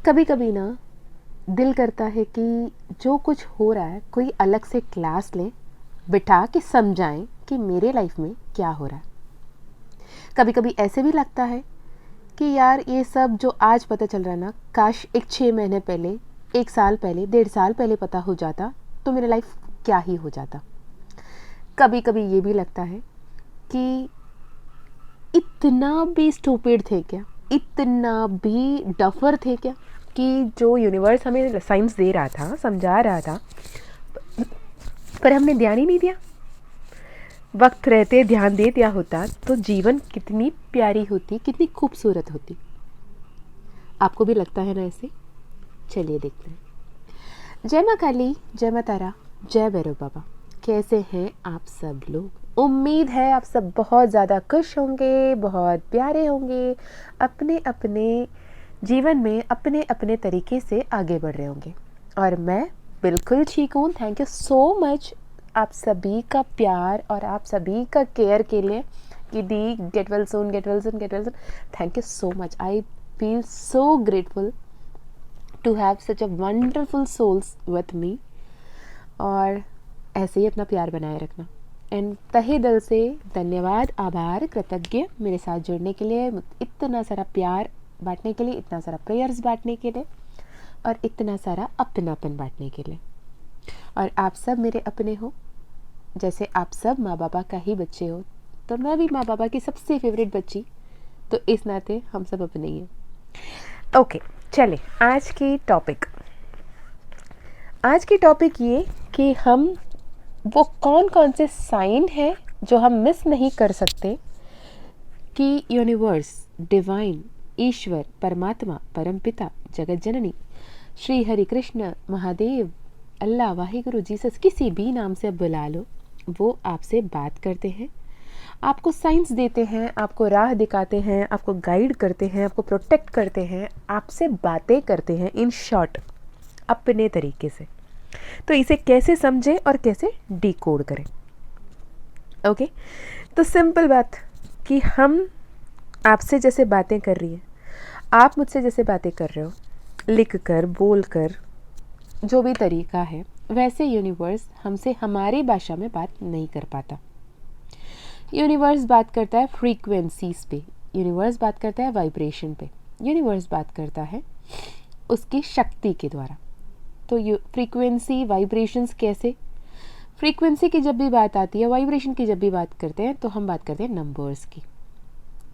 कभी कभी ना दिल करता है कि जो कुछ हो रहा है कोई अलग से क्लास ले, बिठा के समझाएं कि मेरे लाइफ में क्या हो रहा है। कभी कभी ऐसे भी लगता है कि यार ये सब जो आज पता चल रहा है ना, काश एक 6 महीने पहले, 1 साल पहले, 1.5 साल पहले पता हो जाता तो मेरा लाइफ क्या ही हो जाता। कभी कभी ये भी लगता है कि इतना भी स्टूपिड थे क्या, इतना भी डफर थे क्या, कि जो यूनिवर्स हमें साइंस दे रहा था, समझा रहा था, पर हमने ध्यान ही नहीं दिया। वक्त रहते ध्यान दे दिया होता तो जीवन कितनी प्यारी होती, कितनी खूबसूरत होती। आपको भी लगता है ना ऐसे? चलिए देखते हैं। जय माँ काली, जय माँ तारा, जय भैरव बाबा। कैसे हैं आप सब लोग? उम्मीद है आप सब बहुत ज़्यादा खुश होंगे, बहुत प्यारे होंगे, अपने अपने जीवन में अपने अपने तरीके से आगे बढ़ रहे होंगे। और मैं बिल्कुल ठीक हूँ। थैंक यू सो मच आप सभी का प्यार और आप सभी का केयर के लिए कि दी get well soon, get well soon, get well soon. Thank you so much. I feel so grateful to have such a wonderful souls with me. और ऐसे ही अपना प्यार बनाए रखना। एंड तहे दिल से धन्यवाद, आभार, कृतज्ञ मेरे साथ जुड़ने के लिए, इतना सारा प्यार बांटने के लिए, इतना सारा प्रेयर्स बांटने के लिए और इतना सारा अपनापन बांटने के लिए। और आप सब मेरे अपने हो, जैसे आप सब माँ बाबा का ही बच्चे हो, तो मैं भी माँ बाबा की सबसे फेवरेट बच्ची, तो इस नाते हम सब अपने ही हैं। ओके, चले आज की टॉपिक ये कि हम वो कौन कौन से साइन हैं जो हम मिस नहीं कर सकते कि यूनिवर्स, डिवाइन, ईश्वर, परमात्मा, परमपिता, जगत जननी, श्री हरि कृष्ण, महादेव, अल्लाह, वाहिगुरु, जीसस, किसी भी नाम से आप बुला लो, वो आपसे बात करते हैं, आपको साइंस देते हैं, आपको राह दिखाते हैं, आपको गाइड करते हैं, आपको प्रोटेक्ट करते हैं, आपसे बातें करते हैं, इन शॉर्ट अपने तरीके से। तो इसे कैसे समझें और कैसे डिकोड करें? ओके, तो सिंपल बात कि हम आपसे जैसे बातें कर रही हैं, आप मुझसे जैसे बातें कर रहे हो, लिख कर, बोल कर, जो भी तरीका है, वैसे यूनिवर्स हमसे हमारी भाषा में बात नहीं कर पाता। यूनिवर्स बात करता है फ्रीक्वेंसीज पे, यूनिवर्स बात करता है वाइब्रेशन पे, यूनिवर्स बात करता है उसकी शक्ति के द्वारा। तो फ्रीक्वेंसी, वाइब्रेशंस कैसे? फ्रीक्वेंसी की जब भी बात आती है, वाइब्रेशन की जब भी बात करते हैं, तो हम बात करते हैं नंबर्स की।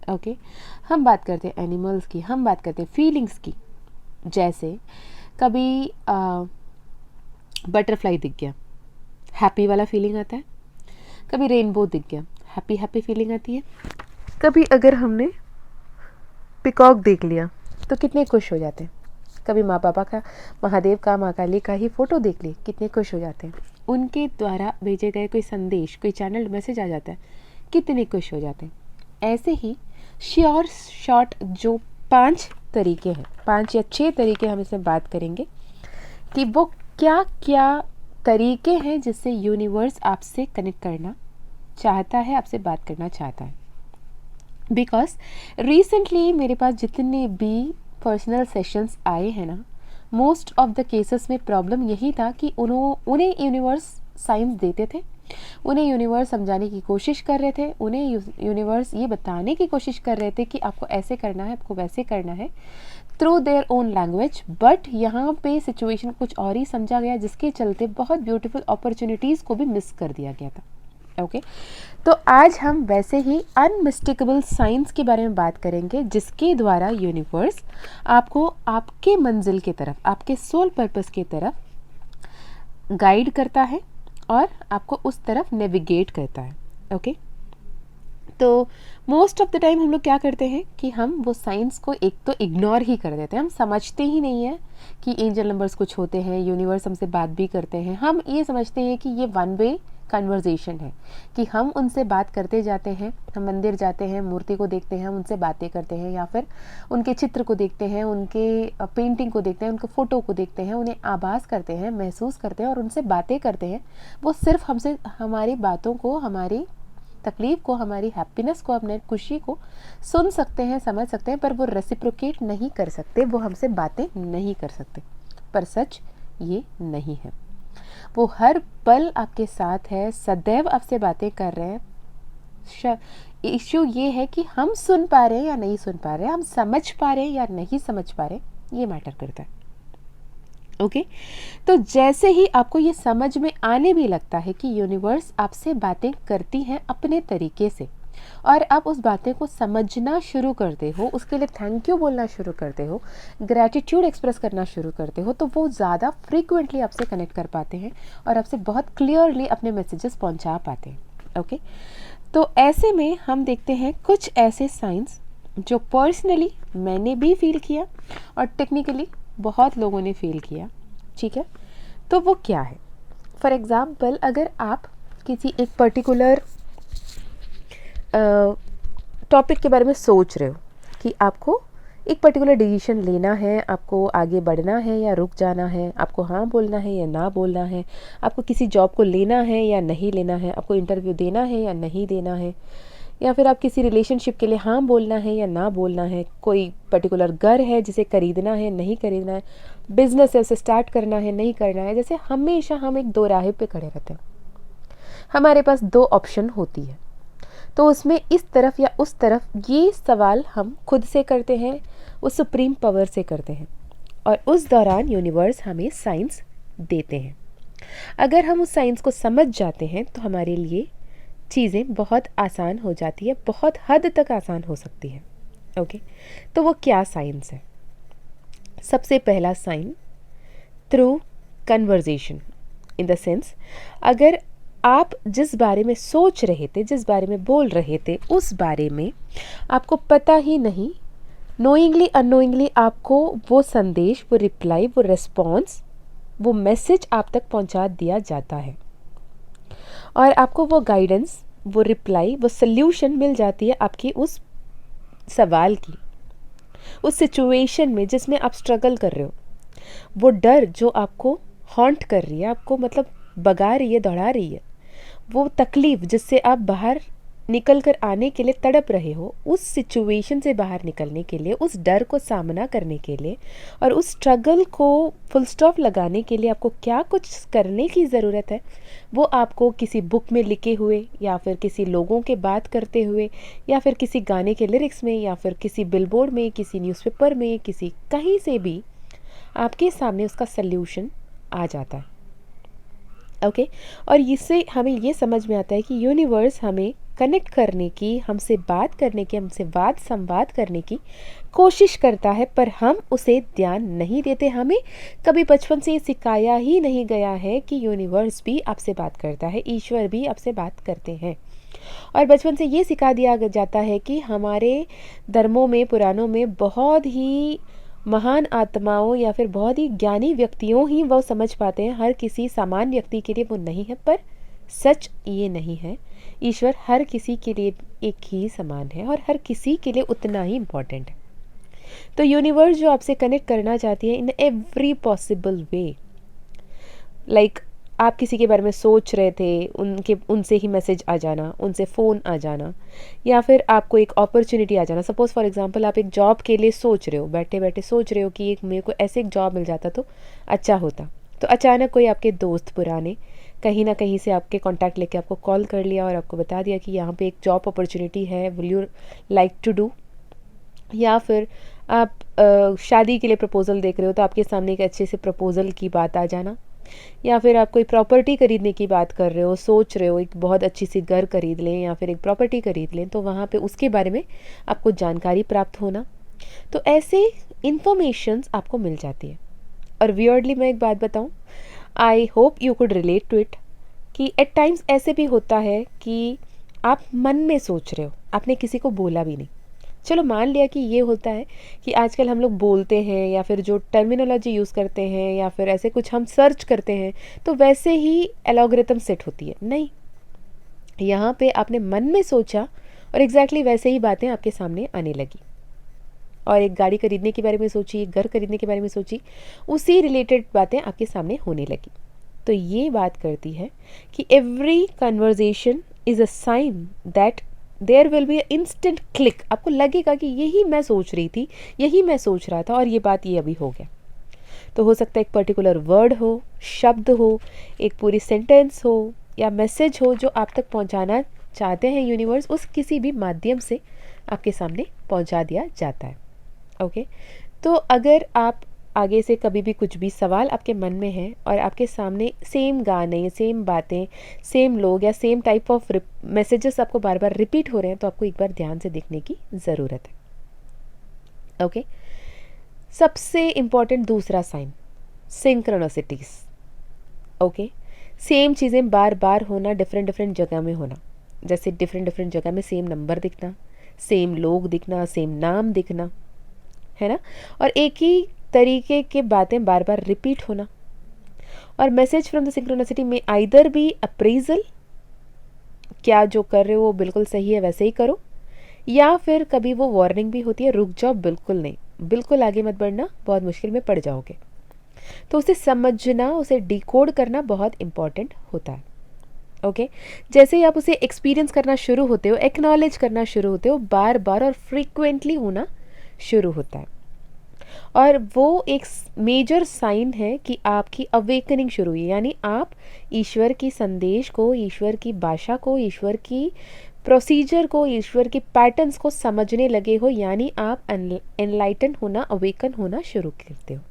ओके, हम बात करते हैं एनिमल्स की, हम बात करते हैं फीलिंग्स की। जैसे कभी बटरफ्लाई दिख गया, हैप्पी वाला फीलिंग आता है। कभी रेनबो दिख गया, हैप्पी हैप्पी फीलिंग आती है। कभी अगर हमने पिकॉक देख लिया तो कितने खुश हो जाते हैं। कभी माँ बाबा का, महादेव का, माँ काली का ही फोटो देख ली, कितने खुश हो जाते हैं। उनके द्वारा भेजे गए कोई संदेश, कोई चैनल मैसेज आ जाता है, कितने खुश हो जाते हैं। ऐसे ही श्योर शॉर्ट जो 5 तरीके हैं, 5 या 6 तरीके हम इसमें बात करेंगे कि वो क्या क्या तरीके हैं जिससे यूनिवर्स आपसे कनेक्ट करना चाहता है, आपसे बात करना चाहता है। बिकॉज रिसेंटली मेरे पास जितने भी पर्सनल सेशंस आए हैं ना, मोस्ट ऑफ द केसेस में प्रॉब्लम यही था कि उन्हें यूनिवर्स साइंस देते थे, उन्हें यूनिवर्स समझाने की कोशिश कर रहे थे, उन्हें यूनिवर्स ये बताने की कोशिश कर रहे थे कि आपको ऐसे करना है, आपको वैसे करना है, through their own language. But यहाँ पे सिचुएशन कुछ और ही समझा गया, जिसके चलते बहुत ब्यूटीफुल अपॉर्चुनिटीज़ को भी मिस कर दिया गया था। ओके, तो आज हम वैसे ही अनमिस्टेकेबल साइंस के बारे में बात करेंगे, जिसके द्वारा यूनिवर्स आपको आपके मंजिल की तरफ, आपके सोल पर्पस की तरफ गाइड करता है और आपको उस तरफ नेविगेट करता है। ओके, तो मोस्ट ऑफ द टाइम हम लोग क्या करते हैं कि हम वो साइंस को एक तो इग्नोर ही कर देते हैं, हम समझते ही नहीं है कि एंजल नंबर्स कुछ होते हैं, यूनिवर्स हमसे बात भी करते हैं। हम ये समझते हैं कि ये वन वे कन्वर्जेशन है, कि हम उनसे बात करते जाते हैं, हम मंदिर जाते हैं, मूर्ति को देखते हैं, हम उनसे बातें करते हैं, या फिर उनके चित्र को देखते हैं, उनके पेंटिंग को देखते हैं, उनके फ़ोटो को देखते हैं, उन्हें आभास करते हैं, महसूस करते हैं और उनसे बातें करते हैं। वो सिर्फ हमसे हमारी बातों को, हमारी तकलीफ़ को, हमारी हैप्पीनेस को, अपने खुशी को सुन सकते हैं, समझ सकते हैं, पर वो रेसिप्रोकेट नहीं कर सकते, वो हमसे बातें नहीं कर सकते। पर सच ये नहीं है, वो हर पल आपके साथ है, सदैव आपसे बातें कर रहे हैं। इश्यू ये है कि हम सुन पा रहे हैं या नहीं सुन पा रहे हैं, हम समझ पा रहे हैं या नहीं समझ पा रहे, ये मैटर करता है। ओके तो जैसे ही आपको ये समझ में आने भी लगता है कि यूनिवर्स आपसे बातें करती हैं अपने तरीके से, और आप उस बातें को समझना शुरू करते हो, उसके लिए थैंक यू बोलना शुरू करते हो, ग्रैटिट्यूड एक्सप्रेस करना शुरू करते हो, तो वो ज़्यादा फ्रीक्वेंटली आपसे कनेक्ट कर पाते हैं और आपसे बहुत क्लियरली अपने मैसेजेस पहुंचा पाते हैं। ओके तो ऐसे में हम देखते हैं कुछ ऐसे साइंस जो पर्सनली मैंने भी फील किया और टेक्निकली बहुत लोगों ने फील किया। ठीक है, तो वो क्या है? फॉर एग्ज़ाम्पल, अगर आप किसी एक पर्टिकुलर टॉपिक के बारे में सोच रहे हो कि आपको एक पर्टिकुलर डिसीजन लेना है, आपको आगे बढ़ना है या रुक जाना है, आपको हाँ बोलना है या ना बोलना है, आपको किसी जॉब को लेना है या नहीं लेना है, आपको इंटरव्यू देना है या नहीं देना है, या फिर आप किसी रिलेशनशिप के लिए हाँ बोलना है या ना बोलना है, कोई पर्टिकुलर घर है जिसे खरीदना है नहीं खरीदना है, बिजनेस है उसे स्टार्ट करना है नहीं करना है। जैसे हमेशा हम एक दो राह पे खड़े रहते हैं, हमारे पास दो ऑप्शन होती है, तो उसमें इस तरफ या उस तरफ, ये सवाल हम खुद से करते हैं, उस सुप्रीम पावर से करते हैं, और उस दौरान यूनिवर्स हमें साइंस देते हैं। अगर हम उस साइंस को समझ जाते हैं तो हमारे लिए चीज़ें बहुत आसान हो जाती है, बहुत हद तक आसान हो सकती है। ओके तो वो क्या साइंस है? सबसे पहला sign, through conversation. In the sense, अगर आप जिस बारे में सोच रहे थे, जिस बारे में बोल रहे थे, उस बारे में आपको पता ही नहीं, नोइंगली अननोइंगली आपको वो संदेश, वो रिप्लाई, वो रिस्पॉन्स, वो मैसेज आप तक पहुंचा दिया जाता है, और आपको वो गाइडेंस, वो रिप्लाई, वो सल्यूशन मिल जाती है आपकी उस सवाल की, उस सिचुएशन में जिसमें आप स्ट्रगल कर रहे हो। वो डर जो आपको हॉन्ट कर रही है, आपको मतलब भगा रही है, दौड़ा रही है, वो तकलीफ जिससे आप बाहर निकल कर आने के लिए तड़प रहे हो, उस सिचुएशन से बाहर निकलने के लिए, उस डर को सामना करने के लिए और उस स्ट्रगल को फुल स्टॉप लगाने के लिए आपको क्या कुछ करने की ज़रूरत है, वो आपको किसी बुक में लिखे हुए, या फिर किसी लोगों के बात करते हुए, या फिर किसी गाने के लिरिक्स में, या फिर किसी बिलबोर्ड में, किसी न्यूज़पेपर में, किसी कहीं से भी आपके सामने उसका सल्यूशन आ जाता है। ओके और इससे हमें ये समझ में आता है कि यूनिवर्स हमें कनेक्ट करने की, हमसे बात करने की, हमसे वाद संवाद करने की कोशिश करता है, पर हम उसे ध्यान नहीं देते। हमें कभी बचपन से ये सिखाया ही नहीं गया है कि यूनिवर्स भी आपसे बात करता है, ईश्वर भी आपसे बात करते हैं। और बचपन से ये सिखा दिया जाता है कि हमारे धर्मों में, पुराणों में बहुत ही महान आत्माओं या फिर बहुत ही ज्ञानी व्यक्तियों ही वो समझ पाते हैं, हर किसी सामान्य व्यक्ति के लिए वो नहीं है। पर सच ये नहीं है, ईश्वर हर किसी के लिए एक ही समान है और हर किसी के लिए उतना ही इम्पोर्टेंट है। तो यूनिवर्स जो आपसे कनेक्ट करना चाहती है in every possible way, like आप किसी के बारे में सोच रहे थे, उनसे ही मैसेज आ जाना, उनसे फ़ोन आ जाना, या फिर आपको एक अपॉर्चुनिटी आ जाना। सपोज़ फॉर एग्जांपल, आप एक जॉब के लिए सोच रहे हो, बैठे बैठे सोच रहे हो कि एक मेरे को ऐसे एक जॉब मिल जाता तो अच्छा होता, तो अचानक कोई आपके दोस्त पुराने कहीं ना कहीं से आपके कांटेक्ट लेके आपको कॉल कर लिया और आपको बता दिया कि यहाँ पे एक जॉब अपॉर्चुनिटी है, will you like to do. या फिर आप शादी के लिए प्रपोज़ल देख रहे हो, तो आपके सामने एक अच्छे से प्रपोज़ल की बात आ जाना। या फिर आप कोई प्रॉपर्टी खरीदने की बात कर रहे हो, सोच रहे हो एक बहुत अच्छी सी घर खरीद लें या फिर एक प्रॉपर्टी खरीद लें, तो वहाँ पे उसके बारे में आपको जानकारी प्राप्त होना। तो ऐसे इन्फॉर्मेशंस आपको मिल जाती है। और वियर्डली मैं एक बात बताऊँ, I hope you could relate to it, कि एट टाइम्स ऐसे भी होता है कि आप मन में सोच रहे हो, आपने किसी को बोला भी नहीं। चलो मान लिया कि ये होता है कि आजकल हम लोग बोलते हैं या फिर जो टर्मिनोलॉजी यूज़ करते हैं या फिर ऐसे कुछ हम सर्च करते हैं तो वैसे ही एल्गोरिथम सेट होती है। नहीं, यहाँ पे आपने मन में सोचा और एग्जैक्टली वैसे ही बातें आपके सामने आने लगी। और एक गाड़ी खरीदने के बारे में सोची, एक घर खरीदने के बारे में सोची, उसी रिलेटेड बातें आपके सामने होने लगी। तो ये बात करती है कि every conversation is a sign that there will be instant click. आपको लगेगा कि यही मैं सोच रही थी, यही मैं सोच रहा था और ये बात ये अभी हो गया। तो हो सकता है एक पर्टिकुलर वर्ड हो, शब्द हो, एक पूरी सेंटेंस हो या मैसेज हो जो आप तक पहुंचाना चाहते हैं यूनिवर्स, उस किसी भी माध्यम से आपके सामने पहुंचा दिया जाता है। ओके, तो अगर आप आगे से कभी भी कुछ भी सवाल आपके मन में है और आपके सामने सेम गाने, सेम बातें, सेम लोग या सेम टाइप ऑफ मैसेजेस आपको बार बार रिपीट हो रहे हैं, तो आपको एक बार ध्यान से देखने की ज़रूरत है। ओके, सबसे इम्पॉर्टेंट दूसरा साइन, सिंक्रोनिसिटीज। ओके, सेम चीज़ें बार बार होना, डिफरेंट डिफरेंट जगह में होना, जैसे डिफरेंट डिफरेंट जगह में सेम नंबर दिखना, सेम लोग दिखना, सेम नाम दिखना, है ना, और एक ही तरीके के बातें बार बार रिपीट होना। और मैसेज फ्रॉम द सिंक्रोनिसिटी में आइदर बी अप्रेजल, क्या जो कर रहे हो वो बिल्कुल सही है वैसे ही करो, या फिर कभी वो वार्निंग भी होती है, रुक जाओ, बिल्कुल नहीं, बिल्कुल आगे मत बढ़ना, बहुत मुश्किल में पड़ जाओगे। तो उसे समझना, उसे डिकोड करना बहुत इंपॉर्टेंट होता है। ओके, जैसे ही आप उसे एक्सपीरियंस करना शुरू होते हो, एक्नॉलेज करना शुरू होते हो, बार बार और फ्रीक्वेंटली होना शुरू होता है, और वो एक मेजर साइन है कि आपकी अवेकनिंग शुरू हुई, यानी आप ईश्वर की संदेश को, ईश्वर की भाषा को, ईश्वर की प्रोसीजर को, ईश्वर के पैटर्न्स को समझने लगे हो, यानी आप एनलाइटन होना, अवेकन होना शुरू करते हो।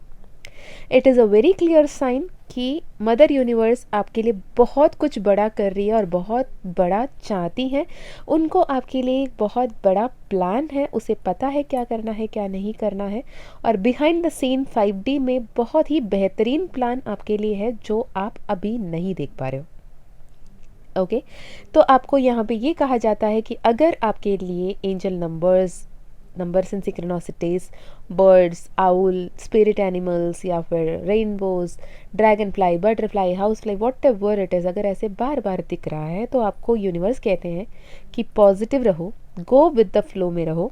It is a very clear sign कि मदर यूनिवर्स आपके लिए बहुत कुछ बड़ा कर रही है और बहुत बड़ा चाहती हैं। उनको आपके लिए एक बहुत बड़ा प्लान है, उसे पता है क्या करना है, क्या नहीं करना है, और बिहाइंड द सीन 5D में बहुत ही बेहतरीन प्लान आपके लिए है जो आप अभी नहीं देख पा रहे हो। ओके, तो आपको यहाँ पे ये कहा जाता है कि अगर आपके लिए angel numbers and synchronicities, birds, owl, spirit animals या फिर rainbows, dragonfly, butterfly, housefly, whatever it is, अगर ऐसे बार बार दिख रहा है तो आपको यूनिवर्स कहते हैं कि पॉजिटिव रहो, गो विद द फ्लो में रहो।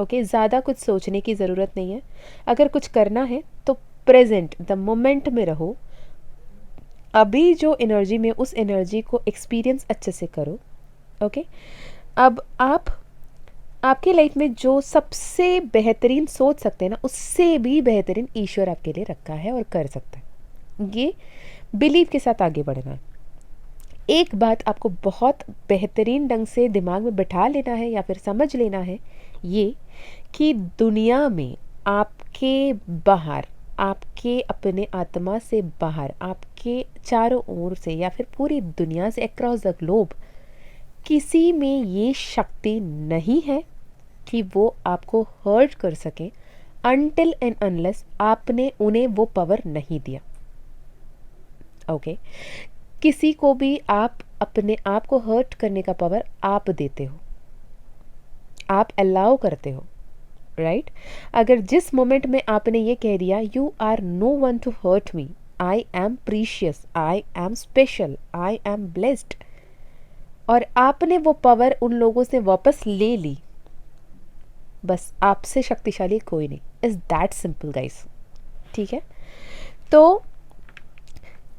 ओके, ज़्यादा कुछ सोचने की ज़रूरत नहीं है। अगर कुछ करना है तो प्रेजेंट, द मोमेंट में रहो, अभी जो एनर्जी में, उस एनर्जी को एक्सपीरियंस अच्छे से करो। ओके, अब आप आपके लाइफ में जो सबसे बेहतरीन सोच सकते हैं ना, उससे भी बेहतरीन ईश्वर आपके लिए रखा है और कर सकता है। ये बिलीव के साथ आगे बढ़ना है। एक बात आपको बहुत बेहतरीन ढंग से दिमाग में बिठा लेना है या फिर समझ लेना है, ये कि दुनिया में आपके बाहर, आपके अपने आत्मा से बाहर, आपके चारों ओर से या फिर पूरी दुनिया से, अक्रॉस द ग्लोब, किसी में ये शक्ति नहीं है कि वो आपको हर्ट कर सके, अनटिल एंड अनलेस आपने उन्हें वो पावर नहीं दिया। ओके, किसी को भी आप अपने आप को हर्ट करने का पावर आप देते हो, आप अलाउ करते हो, राइट? अगर जिस मोमेंट में आपने ये कह दिया, you are no one to hurt me, I am precious, I am special, I am blessed, और आपने वो पावर उन लोगों से वापस ले ली, बस आपसे शक्तिशाली कोई नहीं। इज दैट सिंपल गाइस, ठीक है? तो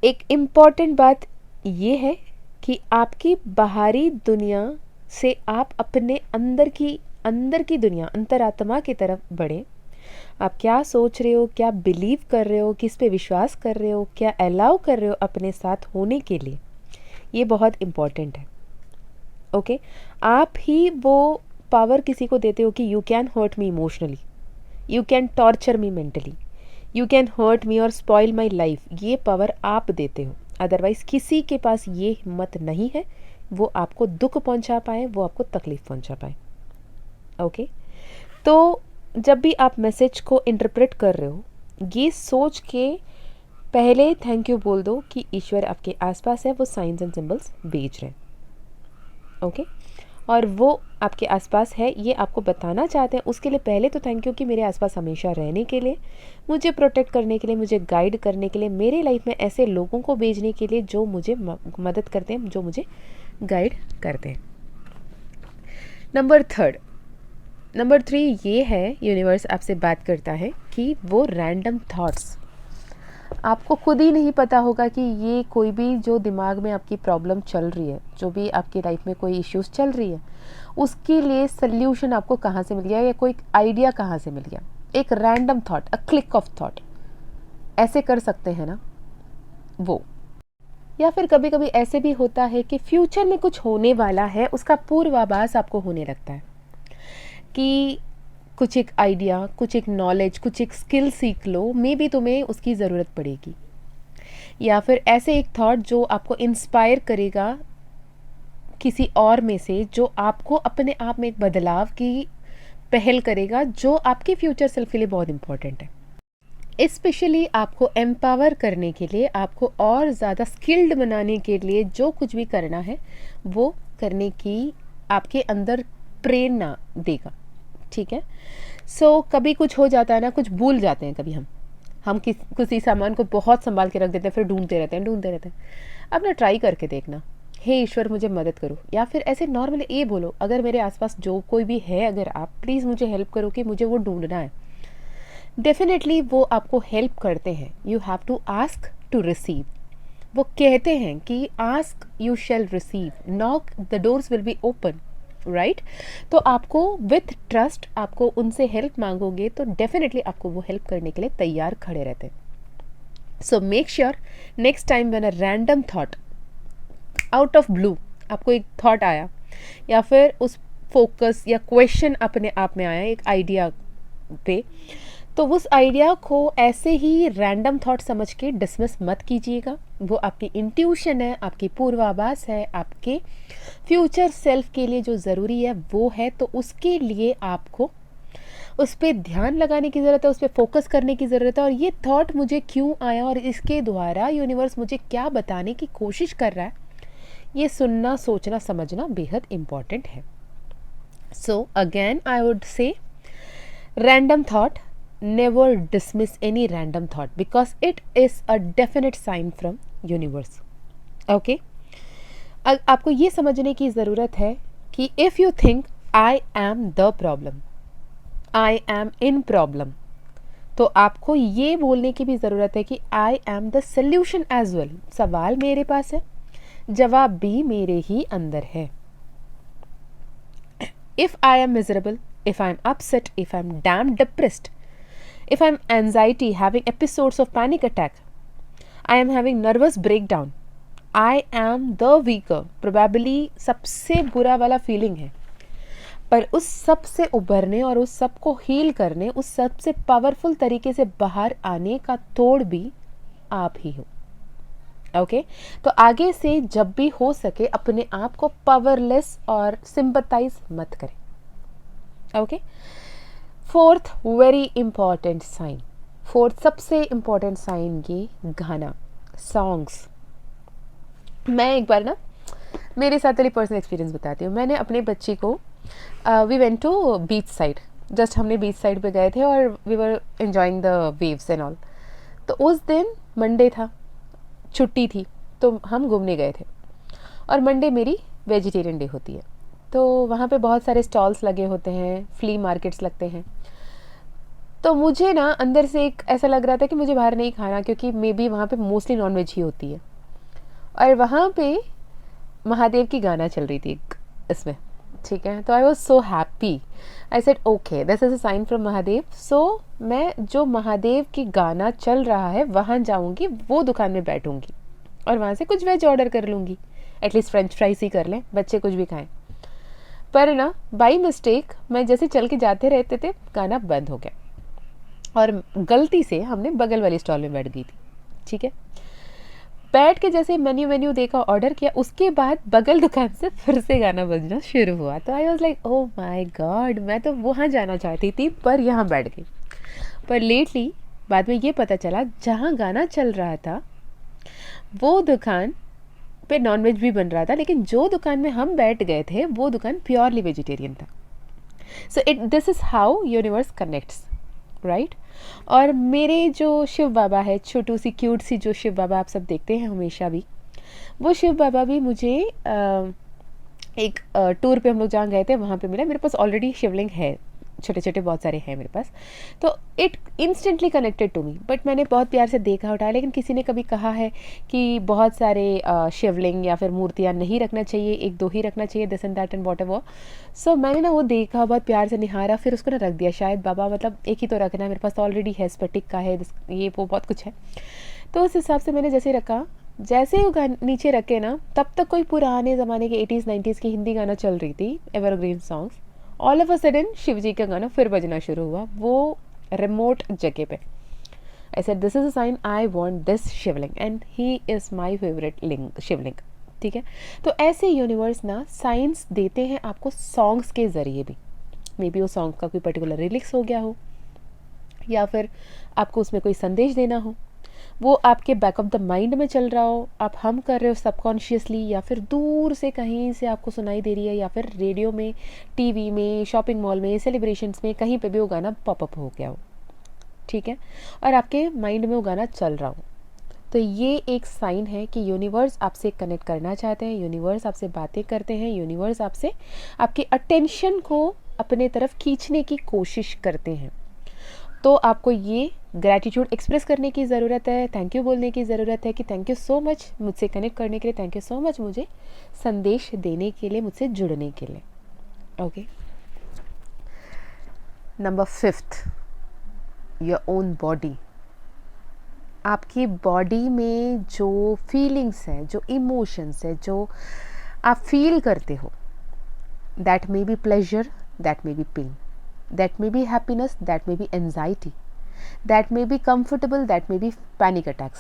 एक इम्पॉर्टेंट बात ये है कि आपकी बाहरी दुनिया से आप अपने अंदर की दुनिया, अंतरात्मा की तरफ बढ़े। आप क्या सोच रहे हो, क्या बिलीव कर रहे हो, किस पे विश्वास कर रहे हो, क्या अलाउ कर रहे हो अपने साथ होने के लिए, ये बहुत इम्पॉर्टेंट है। ओके, आप ही वो पावर किसी को देते हो कि you can hurt me emotionally, you can torture me mentally, you can hurt me और स्पॉइल माई लाइफ, ये पावर आप देते हो। अदरवाइज किसी के पास ये हिम्मत नहीं है, वो आपको दुख पहुंचा पाए, वो आपको तकलीफ पहुंचा पाए। ओके, तो जब भी आप मैसेज को इंटरप्रेट कर रहे हो, ये सोच के पहले थैंक यू बोल दो कि ईश्वर आपके आसपास है, वो साइंस एंड सिंबल्स भेज रहे हैं। ओके, और वो आपके आसपास है, ये आपको बताना चाहते हैं। उसके लिए पहले तो थैंक यू कि मेरे आसपास हमेशा रहने के लिए, मुझे प्रोटेक्ट करने के लिए, मुझे गाइड करने के लिए, मेरे लाइफ में ऐसे लोगों को भेजने के लिए जो मुझे मदद करते हैं, जो मुझे गाइड करते हैं। नंबर 3 ये है, यूनिवर्स आपसे बात करता है कि वो रैंडम थॉट्स, आपको खुद ही नहीं पता होगा कि ये कोई भी जो दिमाग में आपकी प्रॉब्लम चल रही है, जो भी आपकी लाइफ में कोई इश्यूज चल रही है, उसके लिए सल्यूशन आपको कहाँ से मिल गया या कोई आइडिया कहाँ से मिल गया। एक random thought, a click of thought, ऐसे कर सकते हैं ना वो। या फिर कभी कभी ऐसे भी होता है कि फ्यूचर में कुछ होने वाला है, उसका पूर्वाभास आपको होने लगता है कि कुछ एक आइडिया, कुछ एक नॉलेज, कुछ एक स्किल सीख लो, मे बी तुम्हें उसकी ज़रूरत पड़ेगी। या फिर ऐसे एक थॉट जो आपको इंस्पायर करेगा किसी और में से, जो आपको अपने आप में एक बदलाव की पहल करेगा, जो आपके फ्यूचर सेल्फ के लिए बहुत इंपॉर्टेंट है। स्पेशली आपको एम्पावर करने के लिए, आपको और ज़्यादा स्किल्ड बनाने के लिए जो कुछ भी करना है वो करने की आपके अंदर प्रेरणा देगा। ठीक है। सो कभी कुछ हो जाता है ना, कुछ भूल जाते हैं कभी हम किसी सामान को बहुत संभाल के रख देते हैं, फिर ढूंढते रहते हैं। अब ना ट्राई करके देखना, हे ईश्वर मुझे मदद करो, या फिर ऐसे नॉर्मली ये बोलो, अगर मेरे आसपास जो कोई भी है, अगर आप प्लीज़ मुझे हेल्प करो कि मुझे वो ढूंढना है। डेफिनेटली वो आपको हेल्प करते हैं। You have to ask to receive. वो कहते हैं कि ask you shall receive, knock the doors will be open, right. तो आपको विथ ट्रस्ट आपको उनसे हेल्प मांगोगे तो डेफिनेटली आपको वो हेल्प करने के लिए तैयार खड़े रहते हैं। So make sure next time when a random thought out of blue, आपको एक थॉट आया या फिर उस फोकस या क्वेश्चन अपने आप में आया एक आइडिया पे, तो उस आइडिया को ऐसे ही रैंडम थॉट समझ के डिसमिस मत कीजिएगा। वो आपकी इंट्यूशन है, आपकी पूर्वाभास है, आपके फ्यूचर सेल्फ के लिए जो ज़रूरी है वो है। तो उसके लिए आपको उस पर ध्यान लगाने की ज़रूरत है, उस पर फोकस करने की ज़रूरत है। और ये थॉट मुझे क्यों आया और इसके द्वारा यूनिवर्स मुझे क्या बताने की कोशिश कर रहा है, ये सुनना, सोचना, समझना बेहद इम्पॉर्टेंट है। So again I would say random thought, never dismiss any random thought because it is a definite sign from universe. Okay, आपको ये समझने की ज़रूरत है कि if you think I am the problem, I am in problem, तो आपको ये बोलने की भी ज़रूरत है कि I am the solution as well. सवाल मेरे पास है, जवाब भी मेरे ही अंदर है। If I am miserable, if I'm upset, if I'm damn depressed, if I'm anxiety, having episodes of panic attack, I am having nervous breakdown, I am the weaker, probably सबसे बुरा वाला फीलिंग है, पर उस सब से उभरने और उस सब को हील करने, उस सब से पावरफुल तरीके से बाहर आने का तोड़ भी आप ही हो। ओके, तो आगे से जब भी हो सके अपने आप को पावरलेस और सिंपथाइज मत करें। Okay, fourth very important sign, fourth सबसे इंपॉर्टेंट साइन ये गाना, सॉन्ग्स। मैं एक बार ना मेरे साथ वाली पर्सनल एक्सपीरियंस बताती हूँ। मैंने अपने बच्ची को we went to beach side, just हमने बीच साइड पे गए थे और we were enjoying the waves and all. तो उस दिन मंडे था, छुट्टी थी, तो हम घूमने गए थे। और मंडे मेरी वेजिटेरियन डे होती है, तो वहाँ पे बहुत सारे स्टॉल्स लगे होते हैं, फ्ली मार्केट्स लगते हैं। तो मुझे ना अंदर से एक ऐसा लग रहा था कि मुझे बाहर नहीं खाना, क्योंकि मे बी वहाँ पे मोस्टली नॉनवेज ही होती है। और वहाँ पे महादेव की गाना चल रही थी इसमें, ठीक है। तो I was so happy, I said okay this is a sign from Mahadev. So मैं जो महादेव की गाना चल रहा है वहाँ जाऊँगी, वो दुकान में बैठूँगी और वहाँ से कुछ वेज ऑर्डर कर लूँगी, एटलीस्ट फ्रेंच फ्राइज ही कर लें, बच्चे कुछ भी खाएं। पर ना बाई मिस्टेक मैं जैसे चल के जाते रहते थे, गाना बंद हो गया और गलती से हमने बगल वाली स्टॉल में बैठ गई थी, ठीक है। बैठ के जैसे मेन्यू देखा, ऑर्डर किया, उसके बाद बगल दुकान से फिर से गाना बजना शुरू हुआ। तो I was like oh my God, मैं तो वहाँ जाना चाहती थी पर यहाँ बैठ गई। पर लेटली बाद में ये पता चला जहाँ गाना चल रहा था वो दुकान पे नॉनवेज भी बन रहा था, लेकिन जो दुकान में हम बैठ गए थे वो दुकान प्योरली वेजिटेरियन था। So this is how universe connects, right. और मेरे जो शिव बाबा है, छोटू सी क्यूट सी जो शिव बाबा आप सब देखते हैं हमेशा भी, वो शिव बाबा भी मुझे एक टूर पे हम लोग जहाँ गए थे वहाँ पे मिला। मेरे पास ऑलरेडी शिवलिंग है छोटे छोटे बहुत सारे हैं मेरे पास। तो it instantly connected to me, but मैंने बहुत प्यार से देखा उठाया। लेकिन किसी ने कभी कहा है कि बहुत सारे शिवलिंग या फिर मूर्तियाँ नहीं रखना चाहिए, एक दो ही रखना चाहिए, this and that and whatever. So मैंने ना वो देखा, बहुत प्यार से निहारा, फिर उसको ना रख दिया। शायद बाबा मतलब एक ही तो रखना है, मेरे पास तो ऑलरेडी है, स्फटिक का है, ये वो बहुत कुछ है। तो उस हिसाब से मैंने जैसे रखा, जैसे ही वो नीचे रखे ना, तब तक कोई पुराने ज़माने के 80s 90s की हिंदी गाना चल रही थी, evergreen songs. All of a sudden Shiv ji का गाना फिर बजना शुरू हुआ, वो रिमोट जगह पे। I said this is a sign, I want this Shivling and he is my favourite ling Shivling. ठीक है, तो ऐसे यूनिवर्स ना साइंस देते हैं आपको सॉन्ग्स के ज़रिए भी। मे बी वो सॉन्ग का कोई पर्टिकुलर लिरिक्स हो गया हो, या फिर आपको उसमें कोई संदेश देना हो, वो आपके बैक ऑफ द माइंड में चल रहा हो, आप हम कर रहे हो सबकॉन्शियसली, या फिर दूर से कहीं से आपको सुनाई दे रही है, या फिर रेडियो में, टीवी में, शॉपिंग मॉल में, सेलिब्रेशंस में, कहीं पे भी वो गाना पॉपअप हो गया हो। ठीक है, और आपके माइंड में वो गाना चल रहा हो, तो ये एक साइन है कि यूनिवर्स आपसे कनेक्ट करना चाहते हैं, यूनिवर्स आपसे बातें करते हैं, यूनिवर्स आपसे आपकी अटेंशन को अपने तरफ खींचने की कोशिश करते हैं। तो आपको ये ग्रैटिट्यूड एक्सप्रेस करने की ज़रूरत है, थैंक यू बोलने की ज़रूरत है कि थैंक यू सो मच मुझसे कनेक्ट करने के लिए, थैंक यू सो मच मुझे संदेश देने के लिए, मुझसे जुड़ने के लिए। Okay, number 5, your own body. आपकी बॉडी में जो फीलिंग्स है, जो इमोशंस है, जो आप फील करते हो, that may be pleasure, that may be pain, that may be happiness, that may be anxiety, that may be comfortable, that may be panic attacks.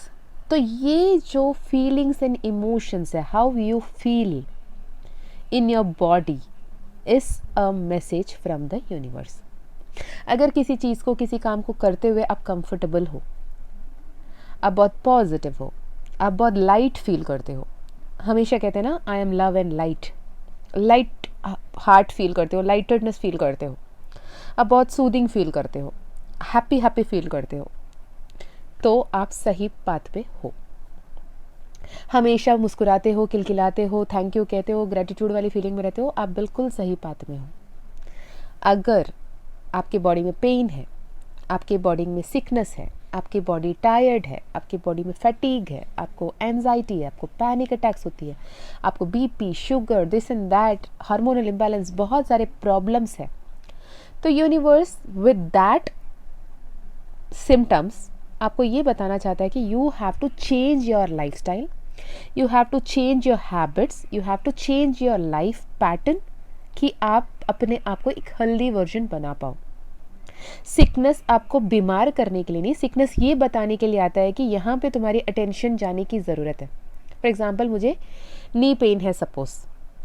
तो ये जो feelings and emotions है, how you feel in your body is a message from the universe. अगर किसी चीज़ को, किसी काम को करते हुए आप comfortable हो, आप बहुत पॉजिटिव हो, आप बहुत लाइट फील करते हो, हमेशा कहते हैं ना I am love and light, light heart feel करते हो, लाइटेडनेस फील करते हो, आप बहुत सूदिंग फील करते हो, हैप्पी हैप्पी फील करते हो, तो आप सही पाथ पे हो। हमेशा मुस्कुराते हो, किलकिलाते हो, थैंक यू कहते हो, ग्रेटिट्यूड वाली फीलिंग में रहते हो, आप बिल्कुल सही पाथ में हो। अगर आपके बॉडी में पेन है, आपके बॉडी में सिकनेस है, आपकी बॉडी टायर्ड है, आपकी बॉडी में फैटीग है, आपको एंजाइटी है, आपको पैनिक अटैक्स होती है, आपको BP, sugar, this and that, hormonal imbalance, बहुत सारे प्रॉब्लम्स है, तो यूनिवर्स विद दैट सिम्टम्स आपको ये बताना चाहता है कि you have to change your lifestyle, you have to change your habits, you have to change your life pattern, कि आप अपने आप को एक हेल्दी वर्जन बना पाओ। सिकनेस आपको बीमार करने के लिए नहीं, सिकनेस ये बताने के लिए आता है कि यहाँ पे तुम्हारी अटेंशन जाने की ज़रूरत है। फॉर एग्जाम्पल, मुझे नी पेन है सपोज,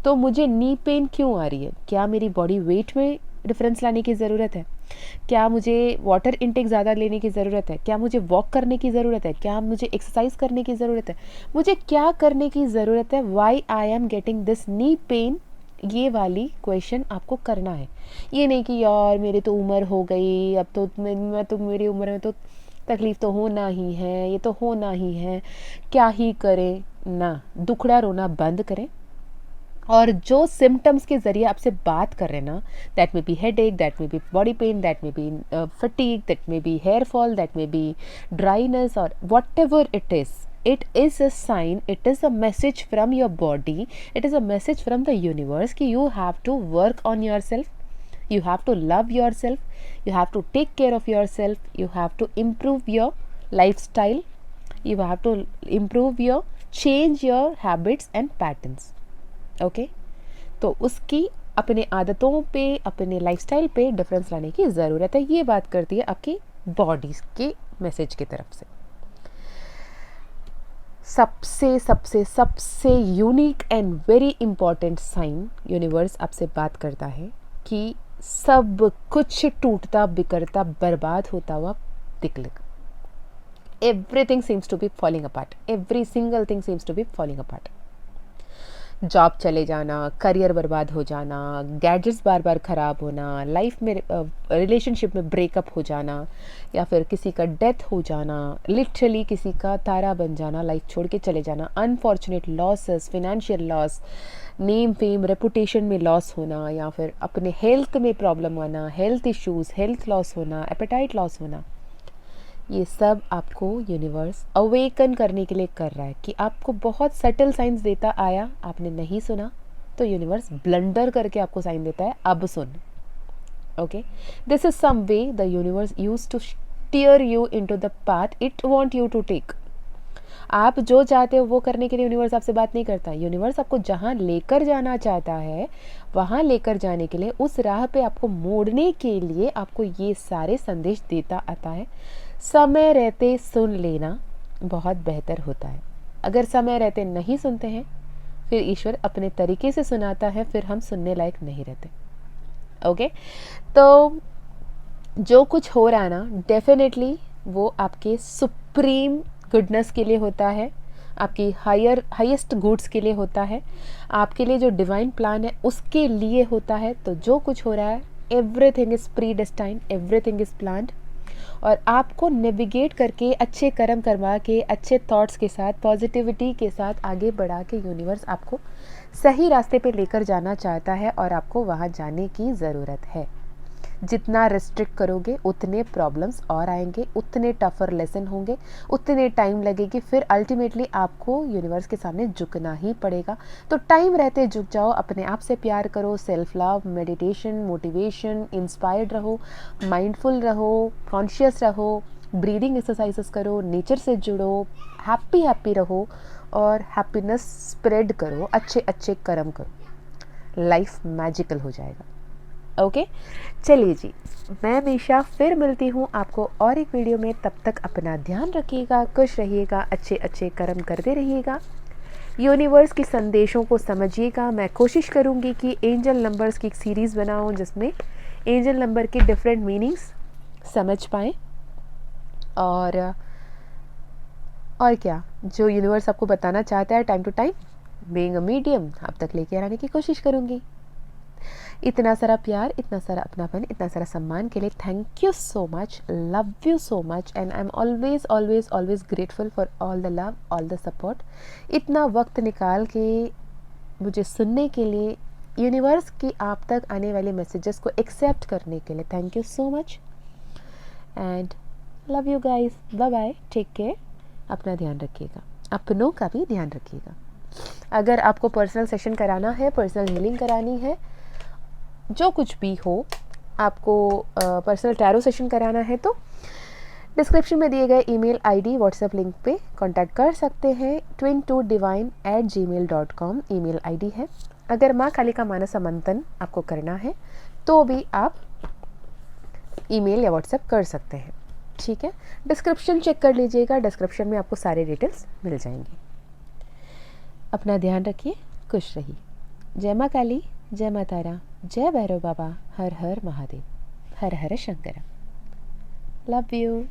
तो मुझे नी पेन क्यों आ रही है? क्या मेरी बॉडी वेट में डिफरेंस लाने की ज़रूरत है? क्या मुझे वाटर इनटेक ज़्यादा लेने की ज़रूरत है? क्या मुझे वॉक करने की ज़रूरत है? क्या मुझे एक्सरसाइज करने की ज़रूरत है? मुझे क्या करने की ज़रूरत है? Why I am getting this knee pain? ये वाली क्वेश्चन आपको करना है। ये नहीं कि यार मेरी तो उम्र हो गई, अब तो मैं तो मेरी उम्र में तो तकलीफ़ तो होना ही है, ये तो होना ही है, क्या ही करें ना। दुखड़ा रोना बंद करें, और जो सिम्टम्स के ज़रिए आपसे बात कर रहे हैं ना, that may be headache, that may be body pain, that may be fatigue, that may be hair fall, that may be dryness, और whatever it is a sign, it is a message from your body, it is a message from the universe कि you have to work on yourself, you have to love yourself, you have to take care of yourself, you have to improve your lifestyle, you have to improve your change your habits and patterns. Okay, तो उसकी अपने आदतों पे, अपने lifestyle पे difference लाने की ज़रूरत है। ये बात करती है आपकी बॉडी के मैसेज की तरफ से। सबसे सबसे सबसे unique and very important sign universe आपसे बात करता है कि सब कुछ टूटता, बिखरता, बर्बाद होता हुआ दिख लग। Everything seems to be falling apart. Every single thing seems to be falling apart. Job चले जाना, करियर बर्बाद हो जाना, गैजेट्स बार बार ख़राब होना, लाइफ में रिलेशनशिप में ब्रेकअप हो जाना, या फिर किसी का डेथ हो जाना, लिटरली किसी का तारा बन जाना, लाइफ छोड़ के चले जाना, unfortunate losses, financial loss, name fame reputation में लॉस होना, या फिर अपने हेल्थ में प्रॉब्लम आना, हेल्थ इश्यूज़, हेल्थ लॉस होना, एपेटाइट लॉस होना, ये सब आपको यूनिवर्स अवेकन करने के लिए कर रहा है कि आपको बहुत सटल साइंस देता आया, आपने नहीं सुना, तो यूनिवर्स ब्लंडर करके आपको साइन देता है, अब सुन. Okay, this is some way the universe use to steer you into the path it want you to take. आप जो चाहते हो वो करने के लिए यूनिवर्स आपसे बात नहीं करता. यूनिवर्स आपको जहाँ लेकर जाना चाहता है वहाँ लेकर जाने के लिए, उस राह पे आपको मोड़ने के लिए आपको ये सारे संदेश देता आता है. समय रहते सुन लेना बहुत बेहतर होता है. अगर समय रहते नहीं सुनते हैं फिर ईश्वर अपने तरीके से सुनाता है, फिर हम सुनने लायक नहीं रहते. ओके, तो जो कुछ हो रहा है ना, डेफिनेटली वो आपके सुप्रीम गुडनेस के लिए होता है, आपकी हाईएस्ट गुड्स के लिए होता है, आपके लिए जो डिवाइन प्लान है उसके लिए होता है. तो जो कुछ हो रहा है, everything is predestined, everything is planned, और आपको नेविगेट करके, अच्छे कर्म करवा के, अच्छे थॉट्स के साथ, पॉजिटिविटी के साथ आगे बढ़ा के यूनिवर्स आपको सही रास्ते पे लेकर जाना चाहता है, और आपको वहाँ जाने की ज़रूरत है. जितना रिस्ट्रिक्ट करोगे उतने प्रॉब्लम्स और आएंगे, उतने टफर लेसन होंगे, उतने टाइम लगेगी, फिर अल्टीमेटली आपको यूनिवर्स के सामने झुकना ही पड़ेगा. तो टाइम रहते झुक जाओ, अपने आप से प्यार करो, self love, meditation, motivation, inspired रहो, माइंडफुल रहो, कॉन्शियस रहो, ब्रीदिंग एक्सरसाइजेस करो, नेचर से जुड़ो, हैप्पी रहो और हैप्पीनेस स्प्रेड करो, अच्छे अच्छे कर्म करो. लाइफ मैजिकल हो जाएगा. ओके, चलिए जी, मैं मीशा फिर मिलती हूँ आपको और एक वीडियो में. तब तक अपना ध्यान रखिएगा, खुश रहिएगा, अच्छे अच्छे कर्म करते रहिएगा, यूनिवर्स की संदेशों को समझिएगा. मैं कोशिश करूँगी कि एंजल नंबर्स की एक सीरीज़ बनाऊँ जिसमें एंजल नंबर के डिफरेंट मीनिंग्स समझ पाएँ, और क्या जो यूनिवर्स आपको बताना चाहता है time to time, being a medium, आप तक लेके आने की कोशिश करूँगी. इतना सारा प्यार, इतना सारा अपनापन, इतना सारा सम्मान के लिए thank you so much, love you so much, and I am always always always grateful for all the love, all the support. इतना वक्त निकाल के मुझे सुनने के लिए, यूनिवर्स की आप तक आने वाले मैसेजेस को एक्सेप्ट करने के लिए thank you so much, and love you guys. Bye bye, take care, अपना ध्यान रखिएगा, अपनों का भी ध्यान रखिएगा. अगर आपको पर्सनल सेशन कराना है, पर्सनल हीलिंग करानी है, जो कुछ भी हो, आपको पर्सनल टैरो सेशन कराना है, तो डिस्क्रिप्शन में दिए गए ईमेल आईडी, व्हाट्सएप लिंक पे कांटेक्ट कर सकते हैं. twin2divine@gmail.com ईमेल आईडी है. अगर माँ कालिका मानसा मंथन आपको करना है तो भी आप ईमेल या व्हाट्सएप कर सकते हैं. ठीक है, डिस्क्रिप्शन चेक कर लीजिएगा, डिस्क्रिप्शन में आपको सारे डिटेल्स मिल जाएंगे. अपना ध्यान रखिए, खुश रहिए. जय माँ काली, जय माँ तारा, जय भैरव बाबा, हर हर महादेव, हर हर शंकर. Love you.